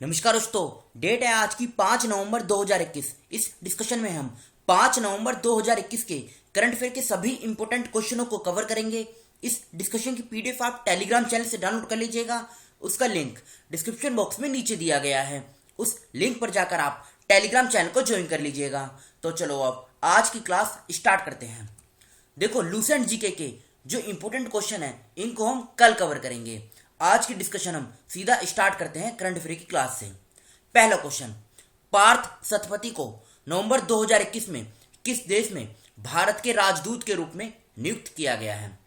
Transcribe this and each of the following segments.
नमस्कार दोस्तों। डेट है आज की 5 नवंबर 2021। इस डिस्कशन में हम 5 नवंबर 2021 के करंट अफेयर के सभी इंपॉर्टेंट क्वेश्चनों को कवर करेंगे। इस डिस्कशन की पीडीएफ आप टेलीग्राम चैनल से डाउनलोड कर लीजिएगा। उसका लिंक डिस्क्रिप्शन बॉक्स में नीचे दिया गया है। उस लिंक पर जाकर आप टेलीग्राम चैनल को ज्वाइन कर लीजिएगा। तो चलो अब आज की क्लास स्टार्ट करते हैं। देखो, लूसेंट जीके के जो इंपॉर्टेंट क्वेश्चन है इनको हम कल कवर करेंगे। आज की डिस्कशन हम सीधा स्टार्ट करते हैं करंट अफेयर की क्लास से। पहला क्वेश्चन, पार्थ सतपथी को नवंबर 2021 में किस देश में भारत के राजदूत के रूप में नियुक्त किया गया है?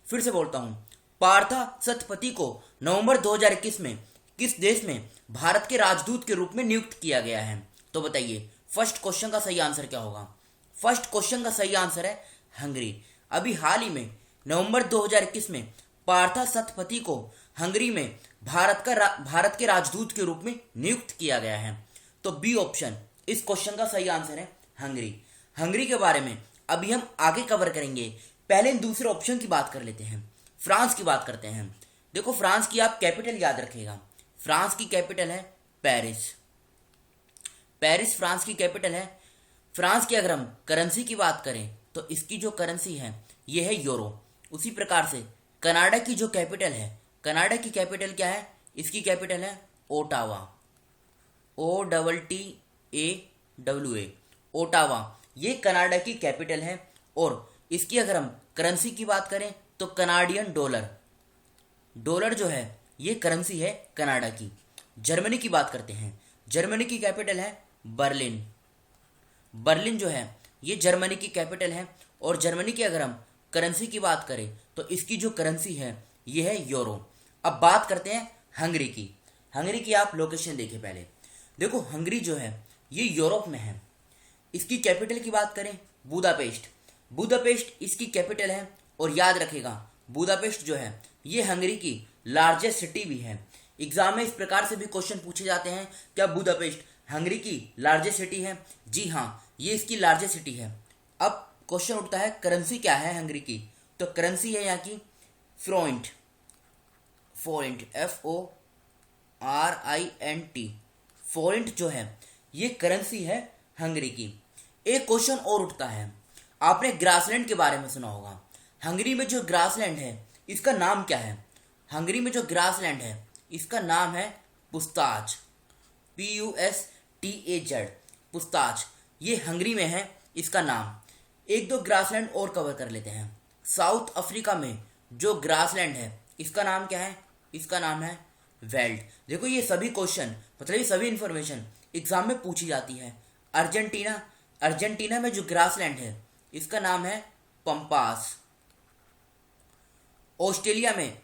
फिर से बोलता हूं, पार्थ सतपथी को नवंबर 2021 में किस देश में भारत के राजदूत के रूप में नियुक्त किया गया है? तो बताइए फर्स्ट क्वेश्चन का सही आंसर क्या होगा? फर्स्ट क्वेश्चन का सही आंसर है हंगरी। अभी हाल ही में नवंबर 2021 में पार्थ सतपथी को हंगरी में भारत के राजदूत के रूप में नियुक्त किया गया है। तो बी ऑप्शन इस क्वेश्चन का सही आंसर है हंगरी। हंगरी के बारे में अभी हम आगे कवर करेंगे। पहले दूसरे ऑप्शन की बात कर लेते हैं। फ्रांस की बात करते हैं। देखो, फ्रांस की आप कैपिटल याद रखिएगा। फ्रांस की कैपिटल है पेरिस। पेरिस फ्रांस की कैपिटल है। फ्रांस की अगर हम करेंसी की बात करें तो इसकी जो करेंसी है ये है यूरो। उसी प्रकार से कनाडा की जो कैपिटल है, कनाडा की कैपिटल क्या है? इसकी कैपिटल है ओटावा। OTTAWA, Ottawa. ये कनाडा की कैपिटल है। और इसकी अगर हम करेंसी की बात करें तो कनाडियन डॉलर। डॉलर जो है ये करेंसी है कनाडा की। जर्मनी की बात करते हैं। जर्मनी की कैपिटल है बर्लिन। बर्लिन जो है ये जर्मनी की कैपिटल है। और जर्मनी की अगर हम करेंसी की बात करें तो इसकी जो करेंसी है ये है यूरो। अब बात करते हैं हंगरी की। हंगरी की आप लोकेशन देखिए पहले। देखो, हंगरी जो है ये यूरोप में है। इसकी कैपिटल की बात करें बुदापेस्ट। बुदापेस्ट इसकी कैपिटल है। और याद रखेगा, बुदापेस्ट जो है ये हंगरी की लार्जेस्ट सिटी भी है। एग्जाम में इस प्रकार से भी क्वेश्चन पूछे जाते हैं, क्या बुदापेस्ट हंगरी की लार्जेस्ट सिटी है? जी हाँ, ये इसकी लार्जेस्ट सिटी है। अब क्वेश्चन उठता है करेंसी क्या है हंगरी की? तो करेंसी है यहाँ की फ्रोइंट। फोरिंट, FORINT। फोरिंट जो है ये करेंसी है हंगरी की। एक क्वेश्चन और उठता है, आपने ग्रासलैंड के बारे में सुना होगा। हंगरी में जो ग्रासलैंड है इसका नाम क्या है? हंगरी में जो ग्रासलैंड है इसका नाम है पुस्ताच। PUSTAZ, पुस्ताच। ये हंगरी में है इसका नाम। एक दो ग्रासलैंड और कवर कर लेते हैं। साउथ अफ्रीका में जो ग्रासलैंड है इसका नाम क्या है? इसका नाम है वेल्ड। देखो, ये सभी क्वेश्चन मतलब ये सभी इंफॉर्मेशन एग्जाम में पूछी जाती है। अर्जेंटीना, अर्जेंटीना में जो ग्रासलैंड है इसका नाम है पंपास। ऑस्ट्रेलिया में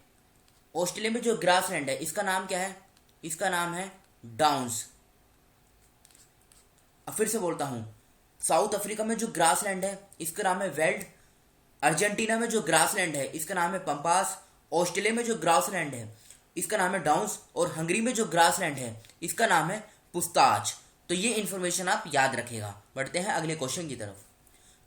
जो ग्रासलैंड है इसका नाम क्या है? इसका नाम है डाउन्स। अब फिर से बोलता हूं, साउथ अफ्रीका में जो ग्रासलैंड है इसका नाम है वेल्ड। अर्जेंटीना में जो ग्रासलैंड है इसका नाम है पंपास। ऑस्ट्रेलिया में जो ग्रासलैंड है इसका नाम है डाउन्स। और हंगरी में जो ग्रासलैंड है इसका नाम है पुस्ताच। तो ये इंफॉर्मेशन आप याद रखेगा। बढ़ते हैं अगले क्वेश्चन की तरफ।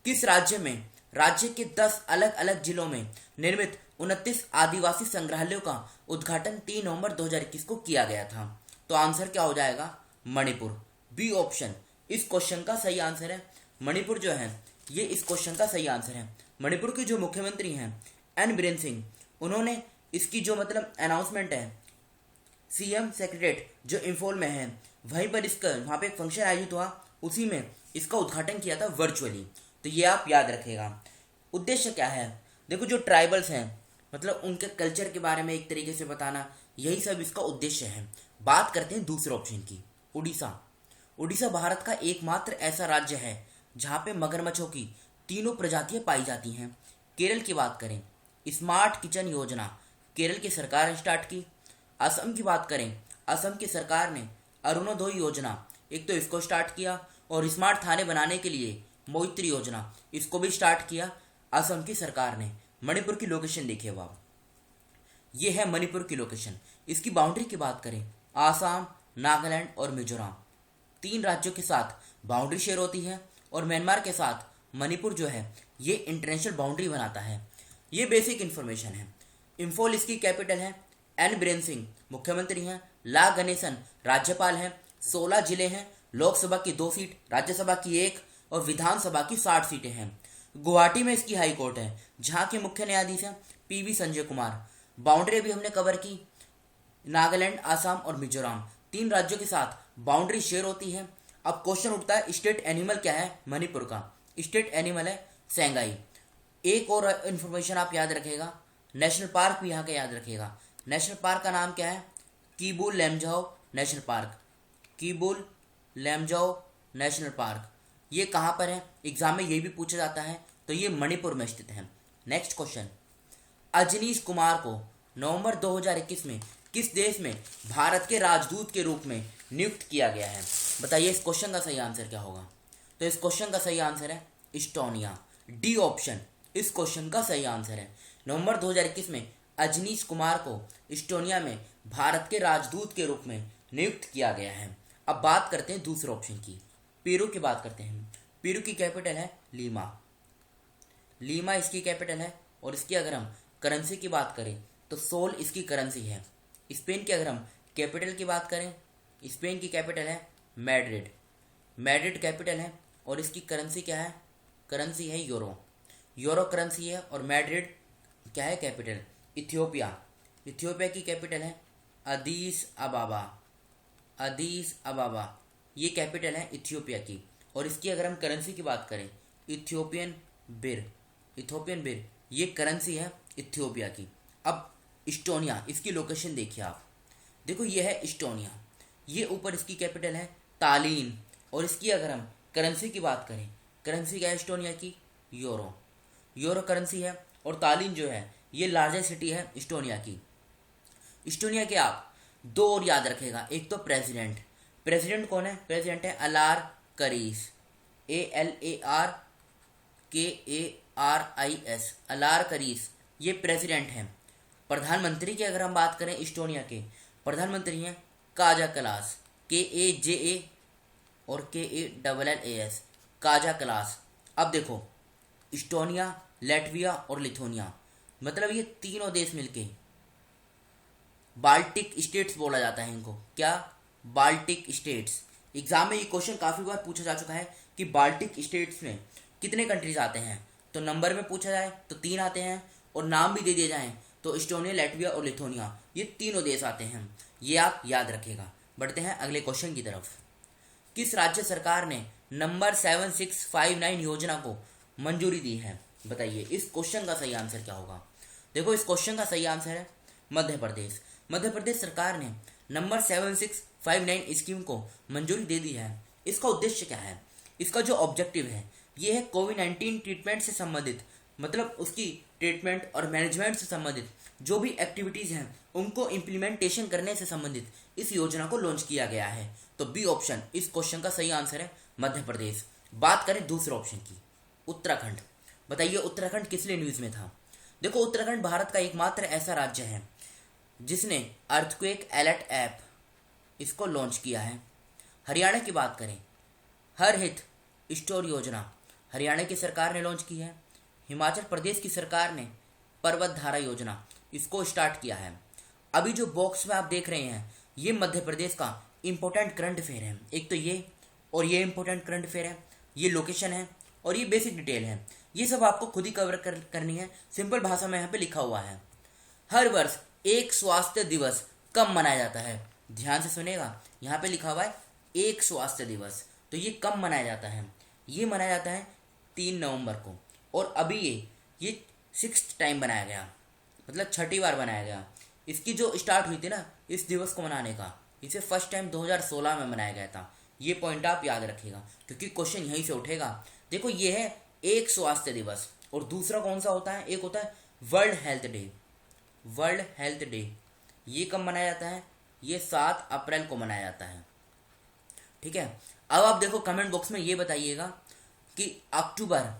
किस राज्य में राज्य के 10 अलग अलग जिलों में निर्मित 29 आदिवासी संग्रहालयों का उद्घाटन 3 नवंबर 2021 को किया गया था? तो आंसर क्या हो जाएगा? मणिपुर। बी ऑप्शन इस क्वेश्चन का सही आंसर है। मणिपुर जो है ये इस क्वेश्चन का सही आंसर है। मणिपुर के जो मुख्यमंत्री हैं एन बीरेन सिंह, उन्होंने इसकी जो अनाउंसमेंट है सीएम सेक्रेटरीट जो इंफॉल में है वहीं पर इसका वहाँ पे एक फंक्शन आयोजित हुआ, उसी में इसका उद्घाटन किया था वर्चुअली। तो ये आप याद रखेगा। उद्देश्य क्या है? देखो, जो ट्राइबल्स हैं मतलब उनके कल्चर के बारे में एक तरीके से बताना, यही सब इसका उद्देश्य है। बात करते हैं दूसरे ऑप्शन की, उड़ीसा। उड़ीसा भारत का एकमात्र ऐसा राज्य है जहाँ पे मगरमच्छों की 3 प्रजातियां पाई जाती हैं। केरल की बात करें, स्मार्ट किचन योजना केरल की सरकार ने स्टार्ट की। असम की बात करें, असम की सरकार ने अरुणोदय योजना एक तो इसको स्टार्ट किया। और स्मार्ट थाने बनाने के लिए मोइत्री योजना इसको भी स्टार्ट किया असम की सरकार ने। मणिपुर की लोकेशन देखिए आप, ये है मणिपुर की लोकेशन। इसकी बाउंड्री की बात करें, आसाम, नागालैंड और मिजोरम 3 राज्यों के साथ बाउंड्री शेयर होती है। और म्यांमार के साथ मणिपुर जो है ये इंटरनेशनल बाउंड्री बनाता है। ये बेसिक इंफॉर्मेशन है। इंफॉल इसकी कैपिटल है। एन बीरेन सिंह मुख्यमंत्री हैं। ला गणेशन राज्यपाल हैं। 16 जिले हैं। लोकसभा की 2 सीट, राज्यसभा की 1 और विधानसभा की 60 सीटें हैं। गुवाहाटी में इसकी हाई कोर्ट है, जहां के मुख्य न्यायाधीश हैं पीवी संजय कुमार। बाउंड्री भी हमने कवर की। नागालैंड, आसाम और मिजोरम 3 राज्यों के साथ बाउंड्री शेयर होती है। अब क्वेश्चन उठता है, स्टेट एनिमल क्या है मणिपुर का? स्टेट एनिमल है सेंगाई। एक और इंफॉर्मेशन आप याद रखेगा, नेशनल पार्क भी यहाँ का याद रखेगा। नेशनल पार्क का नाम क्या है? Keibul Lamjao national park. Keibul Lamjao national park. ये कहाँ पर है? एग्जाम में ये भी पूछा जाता है, तो ये मणिपुर में स्थित है। नेक्स्ट क्वेश्चन, अजनीश कुमार को नवंबर 2021 में किस देश में भारत के राजदूत के रूप में नियुक्त किया गया है? बताइए इस क्वेश्चन का सही आंसर क्या होगा? तो इस क्वेश्चन का सही आंसर है इस्टोनिया। डी ऑप्शन इस क्वेश्चन का सही आंसर है। नवंबर 2021 में अजनीश कुमार को इस्टोनिया में भारत के राजदूत के रूप में नियुक्त किया गया है। अब बात करते हैं दूसरे ऑप्शन की, पेरू की बात करते हैं। पेरू की कैपिटल है लीमा। लीमा इसकी कैपिटल है, और इसकी अगर हम करेंसी की बात करें तो सोल इसकी करेंसी है। स्पेन की अगर हम कैपिटल की बात करें, स्पेन की कैपिटल है मैड्रिड। मैड्रिड कैपिटल है, और इसकी करेंसी क्या है? करेंसी है यूरो। यूरो करेंसी है, और मैड्रिड क्या है कैपिटल? इथियोपिया। इथियोपिया की कैपिटल है अदीस अबाबा। अदीस अबाबा ये कैपिटल है इथियोपिया की, और इसकी अगर हम करेंसी की बात करें, इथियोपियन बिर। इथियोपियन बिर ये करेंसी है इथियोपिया की। अब इस्टोनिया, इसकी लोकेशन देखिए आप, देखो ये है इस्टोनिया, ये ऊपर इसकी कैपिटल है तालीन, और इसकी अगर हम करेंसी की बात करें, करेंसी क्या है इस्टोनिया की? यूरो। यूरो करेंसी है, और तालीन जो है ये लार्जेस्ट सिटी है इस्टोनिया की। इस्टोनिया के आप 2 और याद रखेगा, एक तो प्रेसिडेंट। प्रेसिडेंट कौन है? प्रेसिडेंट है अलार करीस। ALARKARIS, अलार करीस ये प्रेसिडेंट हैं। प्रधानमंत्री की अगर हम बात करें इस्टोनिया के, प्रधानमंत्री हैं काजा कलास। KAJA और KALLAS, काजा कलास। अब देखो, इस्टोनिया, लैटविया और लिथुआनिया, मतलब ये तीनों देश मिलके बाल्टिक स्टेट्स बोला जाता है इनको। क्या? Baltic states. एग्जाम में ये क्वेश्चन काफ़ी बार पूछा जा चुका है कि बाल्टिक स्टेट्स में कितने कंट्रीज आते हैं। तो नंबर में पूछा जाए तो 3 आते हैं, और नाम भी दे दिए जाएं तो इस्टोनिया, लैटविया और लिथुआनिया ये तीनों देश आते हैं। ये आप याद रखिएगा। बढ़ते हैं अगले क्वेश्चन की तरफ। किस राज्य सरकार ने नंबर 7659 योजना को मंजूरी दी है? बताइए इस क्वेश्चन का सही आंसर क्या होगा? देखो इस क्वेश्चन का सही आंसर है मध्य प्रदेश। मध्य प्रदेश सरकार ने नंबर 7659 स्कीम को मंजूरी दे दी है। इसका उद्देश्य क्या है? इसका जो ऑब्जेक्टिव है ये है कोविड-19 ट्रीटमेंट से संबंधित, मतलब उसकी ट्रीटमेंट और मैनेजमेंट से संबंधित जो भी एक्टिविटीज़ हैं उनको इम्प्लीमेंटेशन करने से संबंधित इस योजना को लॉन्च किया गया है। तो बी ऑप्शन इस क्वेश्चन का सही आंसर है मध्य प्रदेश। बात करें दूसरे ऑप्शन की, उत्तराखंड। बताइए उत्तराखंड किस लिए न्यूज़ में था? देखो उत्तराखंड भारत का एकमात्र ऐसा राज्य है जिसने अर्थक्वेक अलर्ट ऐप इसको लॉन्च किया है। हरियाणा की बात करें, हर हित स्टोर योजना हरियाणा की सरकार ने लॉन्च की है। हिमाचल प्रदेश की सरकार ने पर्वत धारा योजना इसको स्टार्ट किया है। अभी जो बॉक्स में आप देख रहे हैं ये मध्य प्रदेश का इंपॉर्टेंट करंट अफेयर है। एक तो ये और ये इंपॉर्टेंट करंट अफेयर है, ये लोकेशन है और ये बेसिक डिटेल है। ये सब आपको खुद ही कवर करनी है। सिंपल भाषा में यहाँ पे लिखा हुआ है। हर वर्ष एक स्वास्थ्य दिवस कब मनाया जाता है? ध्यान से सुनेगा, यहाँ पे लिखा हुआ है एक स्वास्थ्य दिवस। तो ये कब मनाया जाता है? ये मनाया जाता है 3 नवंबर को। और अभी ये 6th टाइम बनाया गया, मतलब 6ठी बार बनाया गया। इसकी जो स्टार्ट हुई थी ना इस दिवस को मनाने का, इसे फर्स्ट टाइम 2016 में मनाया गया था। ये पॉइंट आप याद रखिएगा क्योंकि क्वेश्चन यहीं से उठेगा। देखो ये है एक स्वास्थ्य दिवस, और दूसरा कौन सा होता है? एक होता है world health day. World health day ये कब मनाया जाता है? ये 7 अप्रैल को मनाया जाता है। ठीक है, अब आप देखो कमेंट बॉक्स में ये बताइएगा कि अक्टूबर,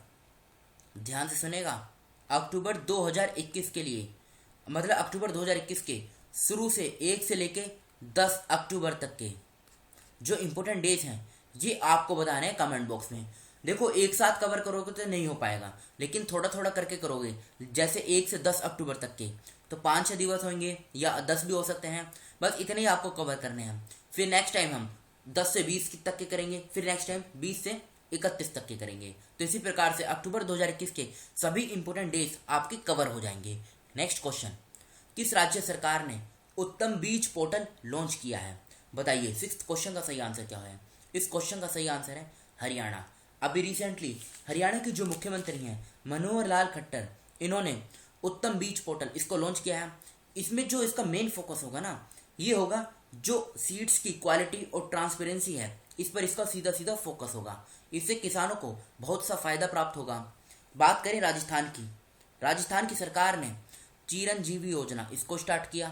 ध्यान से सुनेगा, अक्टूबर 2021 के लिए, मतलब अक्टूबर 2021 के शुरू से 1 से लेके 10 अक्टूबर तक के जो इम्पोर्टेंट डेज हैं ये आपको बताने हैं कमेंट बॉक्स में। देखो एक साथ कवर करोगे तो नहीं हो पाएगा, लेकिन थोड़ा थोड़ा करके करोगे। जैसे 1 से 10 अक्टूबर तक के तो 5-6 दिवस होंगे या 10 भी हो सकते हैं, बस इतने ही आपको कवर करने हैं। फिर नेक्स्ट टाइम हम 10 से 20 तक के करेंगे, फिर नेक्स्ट टाइम 20 से 31 तक के करेंगे। तो इसी प्रकार से अक्टूबर 2021 के सभी इंपोर्टेंट डेज आपके कवर हो जाएंगे। नेक्स्ट क्वेश्चन, किस राज्य सरकार ने उत्तम बीज पोर्टल लॉन्च किया है? बताइए 6th क्वेश्चन का सही आंसर क्या है? इस क्वेश्चन का सही आंसर है हरियाणा। अभी रिसेंटली हरियाणा के जो मुख्यमंत्री हैं मनोहर लाल खट्टर, इन्होंने उत्तम बीज पोर्टल इसको लॉन्च किया है। इसमें जो इसका मेन फोकस होगा ना, ये होगा जो सीड्स की क्वालिटी और ट्रांसपेरेंसी है, इस पर इसका सीधा सीधा फोकस होगा। इससे किसानों को बहुत सा फायदा प्राप्त होगा। बात करें राजस्थान की, राजस्थान की सरकार ने चिरंजीवी योजना इसको स्टार्ट किया।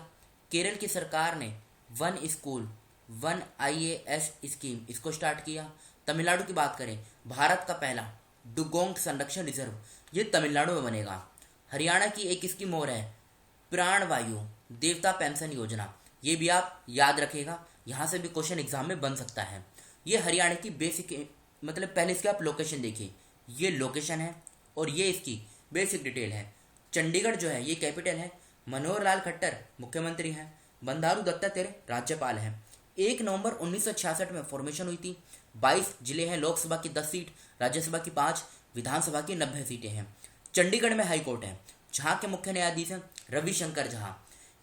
केरल की सरकार ने one school one IAS scheme इसको स्टार्ट किया। तमिलनाडु की बात करें, भारत का पहला डुगोंग संरक्षण रिजर्व ये तमिलनाडु में बनेगा। हरियाणा की एक स्कीम और है प्राणवायु देवता पेंशन योजना, ये भी आप याद रखेगा, यहाँ से भी क्वेश्चन एग्जाम में बन सकता है। ये हरियाणा की बेसिक मतलब पहले इसके आप लोकेशन देखिए, ये लोकेशन है और ये इसकी बेसिक डिटेल है। चंडीगढ़ जो है ये कैपिटल है, मनोहर लाल खट्टर मुख्यमंत्री हैं, बंडारू दत्तात्रेय राज्यपाल हैं। 1 नवंबर 1966 में फॉर्मेशन हुई थी। 22 जिले हैं, लोकसभा की 10 सीट, राज्यसभा की 5, विधानसभा की 90 सीटें हैं। चंडीगढ़ में हाई कोर्ट है, जहाँ के मुख्य न्यायाधीश हैं रविशंकर झा।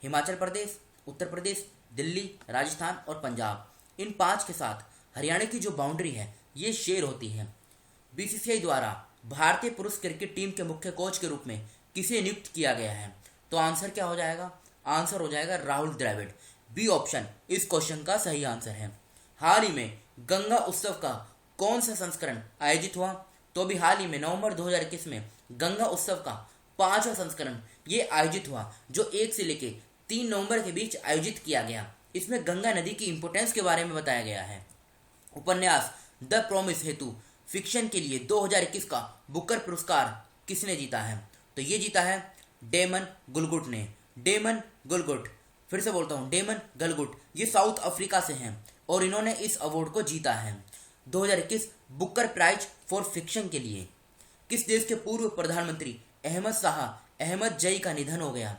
हिमाचल प्रदेश, उत्तर प्रदेश, दिल्ली, राजस्थान और पंजाब, इन 5 के साथ हरियाणा की जो बाउंड्री है ये शेयर होती है। BCCI द्वारा भारतीय पुरुष क्रिकेट टीम के मुख्य कोच के रूप में किसे नियुक्त किया गया है? तो आंसर क्या हो जाएगा? आंसर हो जाएगा राहुल द्रविड़। बी ऑप्शन इस क्वेश्चन का सही आंसर है। हाल ही में गंगा उत्सव का कौन सा संस्करण आयोजित हुआ? तो भी हाल ही में नवंबर 2021 में गंगा उत्सव का 5वां संस्करण ये आयोजित हुआ, जो 1 से लेकर 3 नवंबर के बीच आयोजित किया गया। इसमें गंगा नदी की इंपोर्टेंस के बारे में बताया गया है। उपन्यास द प्रॉमिस हेतु फिक्शन के लिए 2021 का बुकर पुरस्कार किसने जीता है? तो ये जीता है डेमन गुलगुट ने। डेमन गुलगुट, फिर से बोलता हूँ, डेमन गुलगुट, ये साउथ अफ्रीका से हैं और इन्होंने इस अवार्ड को जीता है 2021 बुकर प्राइज फॉर फिक्शन के लिए। किस देश के पूर्व प्रधानमंत्री अहमद शाह अहमद जई का निधन हो गया?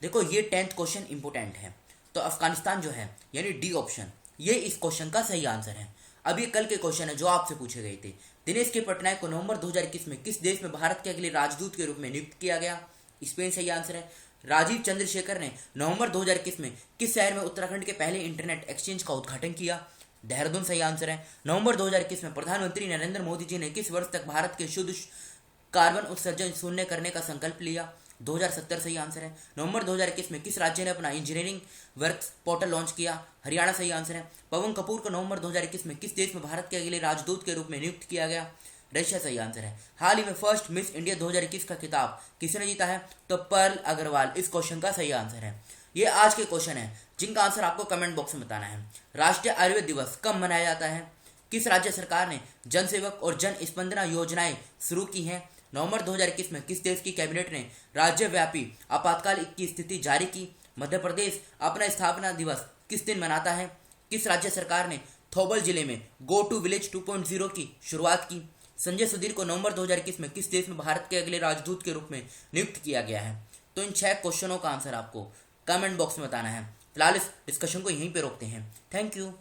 देखो ये 10th क्वेश्चन इंपोर्टेंट है। तो अफगानिस्तान जो है, यानी डी ऑप्शन, ये इस क्वेश्चन का सही आंसर है। अब ये कल के क्वेश्चन है जो आपसे पूछे गए थे। दिनेश के पटनायक को नवंबर 2021 में किस देश में भारत के अगले राजदूत के रूप में नियुक्त किया गया? स्पेन सही आंसर है। राजीव चंद्रशेखर ने नवंबर 2021 में किस शहर में उत्तराखंड के पहले इंटरनेट एक्सचेंज का उद्घाटन किया? देहरादून सही आंसर है। नवंबर 2021 में प्रधानमंत्री नरेंद्र मोदी जी ने किस वर्ष तक भारत के शुद्ध कार्बन उत्सर्जन शून्य करने का संकल्प लिया? 2070 सही आंसर है। नवंबर 2021 में किस राज्य ने अपना इंजीनियरिंग वर्क्स पोर्टल लॉन्च किया? हरियाणा सही आंसर है। पवन कपूर को नवंबर 2021 में किस देश में भारत के अगले राजदूत के रूप में नियुक्त किया गया? रशिया सही आंसर है। हाल ही में फर्स्ट मिस इंडिया 2021 का खिताब किसने जीता है? तो पर्ल अग्रवाल इस क्वेश्चन का सही आंसर है। ये आज के क्वेश्चन है जिनका आंसर आपको कमेंट बॉक्स में बताना है। राष्ट्रीय आयुर्वेद दिवस कब मनाया जाता है? किस राज्य सरकार ने जन सेवक और जन स्पंदना योजनाएं शुरू की हैं? नवंबर 2021 में किस देश की कैबिनेट ने राज्यव्यापी आपातकाल की स्थिति जारी की? मध्य प्रदेश अपना स्थापना दिवस किस दिन मनाता है? किस राज्य सरकार ने थौबल जिले में गो टू विलेज 2.0 की शुरुआत की? संजय सुधीर को नवंबर 2021 में किस देश में भारत के अगले राजदूत के रूप में नियुक्त किया गया है? तो इन 6 क्वेश्चनों का आंसर आपको कमेंट बॉक्स में बताना है। फिलहाल इस डिस्कशन को यहीं पे रोकते हैं। Thank you.